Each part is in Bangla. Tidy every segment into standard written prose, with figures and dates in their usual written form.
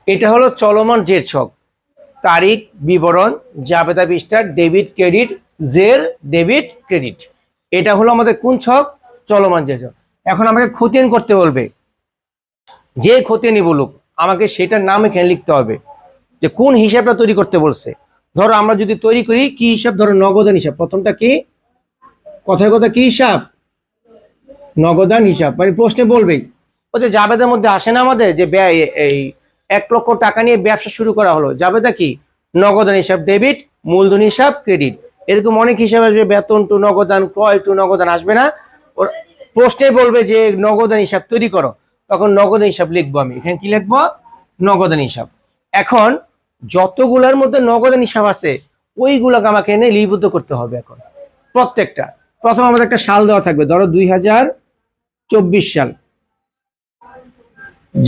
এটা হলো চলমান জের ছক, তারিখ, বিবরণ, জাবেদা পৃষ্ঠা, ডেবিট ক্রেডিট, জের ডেবিট ক্রেডিট। এটা হলো আমাদের কোন ছক? চলমান জের ছক। এখন আমাকে খতিয়ান করতে বলবে, যে খতিয়ানই বলুক আমাকে সেটার নাম এখানে লিখতে হবে, যে কোন হিসাবটা তৈরি করতে বলছে। ধরো আমরা যদি তৈরি করি কি হিসাব, ধরো নগদান হিসাব। প্রথমটা কি, কথার কথা কি হিসাব? নগদান হিসাব। মানে প্রশ্নে বলবেই, ও যে জাবেদার মধ্যে আসে না আমাদের যে এই 1 লক্ষ টাকা নিয়ে ব্যবসা শুরু করা হলো, জাবেদা কি? নগদান হিসাব, ডেবিট, মূলধন হিসাব, ক্রেডিট। এরকম অনেক হিসাব আসবে, বেতন টু নগদান, ক্রয় টু নগদান আসবে না? ওর প্রশ্নে বলবে যে নগদান হিসাব তৈরি করো, তখন নগদান হিসাব লিখবো। আমি এখানে কি লিখবো? নগদান হিসাব। এখন যতগুলোর মধ্যে নগদান হিসাব আছে ওইগুলোকে আমাকে এনে লিপিবদ্ধ করতে হবে। এখন প্রত্যেকটা, প্রথম আমাদের একটা সাল দেওয়া থাকবে, ধরো 2024 সাল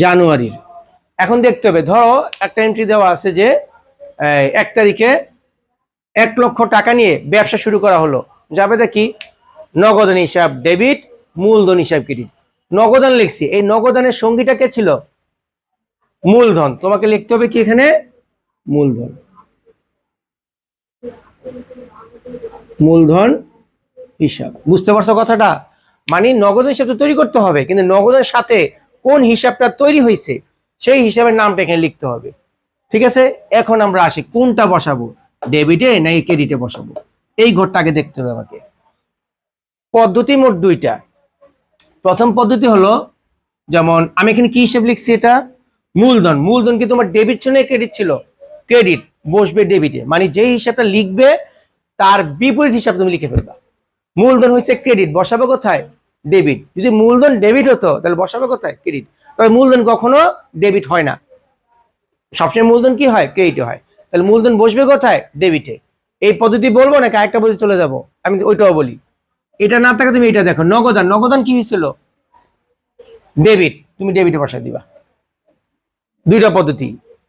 জানুয়ারির। এখন দেখতে হবে, ধরো একটা এন্ট্রি দেওয়া আছে যে 1 তারিখে 1 লক্ষ টাকা নিয়ে ব্যবসা শুরু করা হলো, যাবে কি? নগদান হিসাব, ডেবিট, মূলধন হিসাব, ক্রেডিট। নগদান লিখছি, এই নগদানের সঙ্গীটা কে ছিল? মূলধন। তোমাকে লিখতে হবে কি এখানে? মূলধন। মূলধন হিসাব। বুঝতে পারছো কথাটা? মানে নগদ হিসাব তৈরি করতে হবে, কিন্তু নগদের সাথে কোন হিসাবটা তৈরি হয়েছে সেই হিসাবের নামটা এখানে লিখতে হবে। ঠিক আছে, এখন আমরা আসি কোনটা বসাবো, ডেবিটে নাকি ক্রেডিটে বসাবো, এই ঘরটাকে দেখতে হবে আমাকে। পদ্ধতি মোট দুইটা। প্রথম পদ্ধতি হলো, যেমন আমি এখানে কি হিসাব লিখছি, এটা মূলধন। মূলধন কি তোমার ডেবিট ছিল না ক্রেডিট ছিল? ক্রেডিট, বসবে ডেবিটে। মানে যেই হিসাবটা লিখবে তার বিপরীত হিসাব তুমি লিখে ফেলবা। মূলধন হচ্ছে ক্রেডিট, বসাবে কোথায়? ডেবিট। যদি মূলধন ডেবিট হতো তাহলে বসাবে কোথায়? ক্রেডিট। তবে মূলধন কখনো ডেবিট হয় না, সবসময় মূলধন কি হয়? ক্রেডিটে হয়। তাহলে মূলধন বসবে কোথায়? ডেবিটে। এই পদ্ধতি বলবো নাকি আরেকটা পদ্ধতি চলে যাব? আমি ওইটাও বলি। এটা না থাকে তুমি এটা দেখো, নগদান। নগদান কি হয়েছিল? ডেবিট, তুমি ডেবিটে বসা দিবা। দুইটা পদ্ধতি,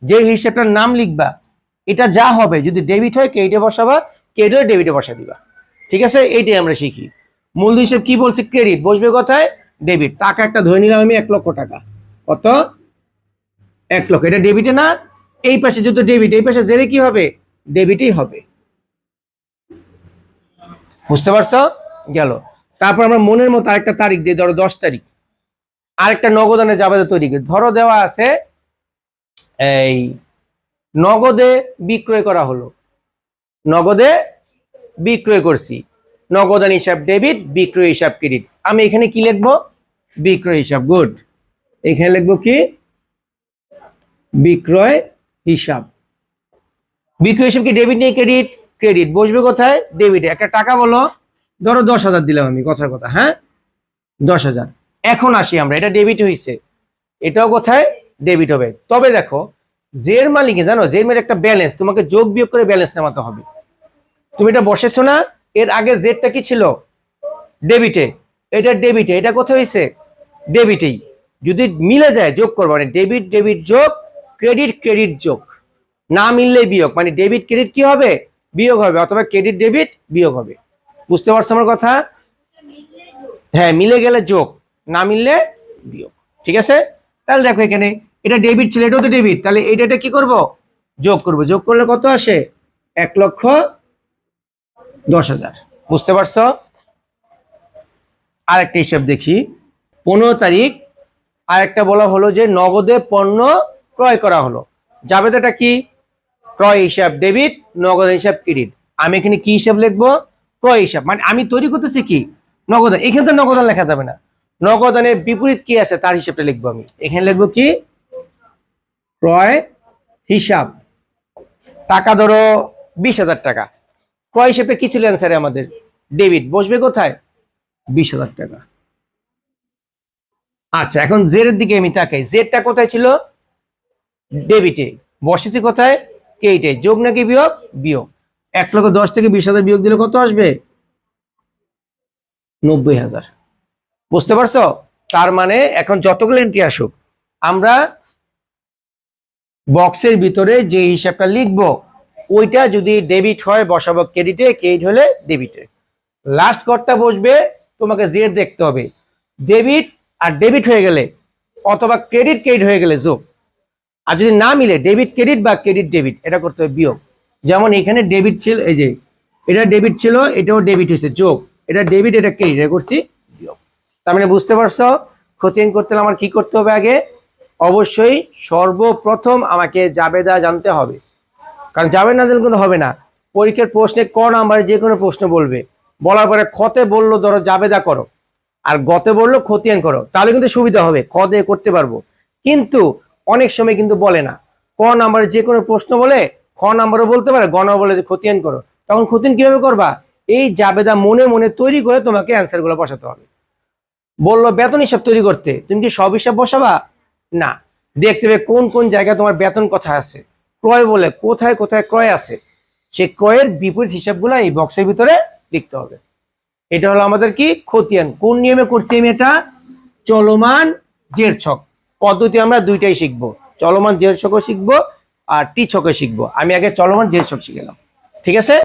যে হিসাবটার নাম লিখবা এটা যা হবে, যদি ডেবিট হয় ক্রেডিটে বসাবা, ক্রেডিট হয় ডেবিটে বসা দিবা। ঠিক আছে, এইটাই আমরা শিখি। মূলধন হিসেব কি বলছে? ক্রেডিট, বসবে কোথায়? ডেবিট। টাকা একটা ধরে নিলাম আমি 1 লক্ষ টাকা। কত? 1 লক্ষ। এটা ডেবিটে না? এই পাশে যত ডেবিট, এই পাশে জেরে কি হবে? ডেবিটই হবে। বুঝতে পারছো? গেল। তারপর আমরা মনের মতো আরেকটা তারিখ দিই, ধরো 10 তারিখ। আরেকটা নগদানে জাবেদা তৈরি করি। ধরো দেওয়া আছে এই নগদে বিক্রয় করা হলো, নগদে বিক্রয় করছি, নগদান হিসাব ডেবিট, বিক্রয় হিসাব ক্রেডিট। আমি এখানে কি লিখবো? বিক্রয় হিসাব। গুড। এখানে লিখবো কি? বিক্রয় হিসাব। বিক্রয় হিসাব কি ডেবিট নেই ক্রেডিট? ক্রেডিট, বসবে কোথায়? ডেবিটে। একটা টাকা বলো, ধরো 10,000 দিলাম আমি, কথার কথা, হ্যাঁ 10,000। এখন আসি আমরা, এটা ডেবিট হয়েছে, এটাও কোথায়? ডেবিট হবে। তবে দেখো, জের মালিকে জানো, জের মালিক একটা ব্যালেন্স, তোমাকে যোগ বিয়োগ করে ব্যালেন্স নামাতে হবে। তুমি এটা বসেছো না, এর আগে জেডটা কি ছিল? ডেবিটে। এটা ডেবিটে, এটা কোথায় হয়েছে? ডেবিটেই। যদি মিলে যায় যোগ করবো, মানে ডেবিট ডেবিট যোগ, ক্রেডিট ক্রেডিট যোগ। না মিললে বিয়োগ, মানে ডেবিট ক্রেডিট কি হবে? বিয়োগ হবে, অথবা ক্রেডিট ডেবিট বিয়োগ হবে। বুঝতে পারছো আমার কথা? হ্যাঁ, মিলে গেলে যোগ, না মিললে বিয়োগ। ঠিক আছে, তাহলে দেখো এখানে এটা ডেবিট ছিল, এটাও তো ডেবিট, তাহলে এটা কি করব? যোগ করব। যোগ করলে কত আসে? 1,10,000। বুঝতে পারছো? আরেকটা হিসাব দেখি, 15 তারিখ। আরেকটা বলা হলো যে নগদে পণ্য ক্রয় করা হলো, জাবেদাটা কি? ক্রয় হিসাব ডেবিট, নগদ হিসাব ক্রেডিট। আমি এখানে কি হিসাব লিখবো? ক্রয় হিসাব। মানে আমি তৈরি করতেছি কি? নগদান। এখানে তো নগদান লেখা যাবে না, নগদানের বিপরীত কি আছে তার হিসাবটা লিখবো আমি। এখানে লিখবো কি? ক্রয় হিসাব। টাকা ধরো 20,000 টাকা। ক্রয় হিসেবে কি ছিল অ্যান্সারে আমাদের? ডেবিট, বসবে কোথায়? 20,000 টাকা। আচ্ছা, এখন জেড এর দিকে আমি তাকাই, জেডটা কোথায় ছিল? ডেবিটে, বসেছি কোথায়? ক্রেডিটে। যোগ নাকি বিয়োগ? বিয়োগ। 1,10,000 থেকে 20,000 বিয়োগ দিলে কত আসবে? 90,000। বুঝতে পারছো? তার মানে এখন যতগুলো এন্ট্রি আসুক, আমরা বক্সের ভিতরে যে হিসাবটা লিখবো ওইটা যদি ডেবিট হয় বসাবো ক্রেডিটে, ক্রেডিট হলে ডেবিটে। লাস্ট ঘরটা বসবে, তোমাকে জেড দেখতে হবে। ডেবিট আর ডেবিট হয়ে গেলে, অথবা ক্রেডিট ক্রেডিট হয়ে গেলে যোগ, আর যদি না মিলে ডেবিট ক্রেডিট বা ক্রেডিট ডেবিট এটা করতে হবে বিয়োগ। যেমন এখানে ডেবিট ছিল, এই যে এটা ডেবিট ছিল, এটাও ডেবিট হয়েছে যোগ, এটা ডেবিট এটা ক্রেডিট, এটা করছি বিয়োগ। তার মানে বুঝতে পারছো খতিয়ান করতে হলে আমার কি করতে হবে? আগে অবশ্যই সর্বপ্রথম আমাকে জাবেদা জানতে হবে, কারণ জাবেদা না জানলে কিন্তু হবে না। পরীক্ষার প্রশ্নে ক নাম্বারে যে কোনো প্রশ্ন বলবে, বলার পরে খতে বললো ধরো জাবেদা করো, আর গতে বললো খতিয়ান করো, তাহলে কিন্তু সুবিধা হবে, খ দিয়ে করতে পারবো। কিন্তু অনেক সময় কিন্তু বলে না, ক নাম্বারে যে কোনো প্রশ্ন বলে খ নাম্বারও বলতে পারে, গ নাম্বার বলে যে খতিয়ান করো, তখন খতিয়ান কিভাবে করবা? এই জাবেদা মনে মনে তৈরি করে তোমাকে অ্যান্সার গুলো বসাতে হবে। বললো বেতন হিসাব তৈরি করতে, তুমি কি সব হিসাব বসাবা? না, দেখতে হবে কোন কোন জায়গায় তোমার বেতন কথা আছে, ক্রয় বলে কোথায় কোথায় ক্রয় আছে, সে ক্রয়ের বিপরীত হিসাবগুলো এই বক্সের ভিতরে লিখতে হবে। এটা হলো আমাদের কি খতিয়ান। কোন নিয়মে করছি আমি এটা? চলমান জের ছক পদ্ধতি আমরা দুইটাই শিখবো, চলমান জের ছকও শিখবো আর টি ছকও শিখবো। আমি আগে চলমান জের ছক শিখলাম, ঠিক আছে।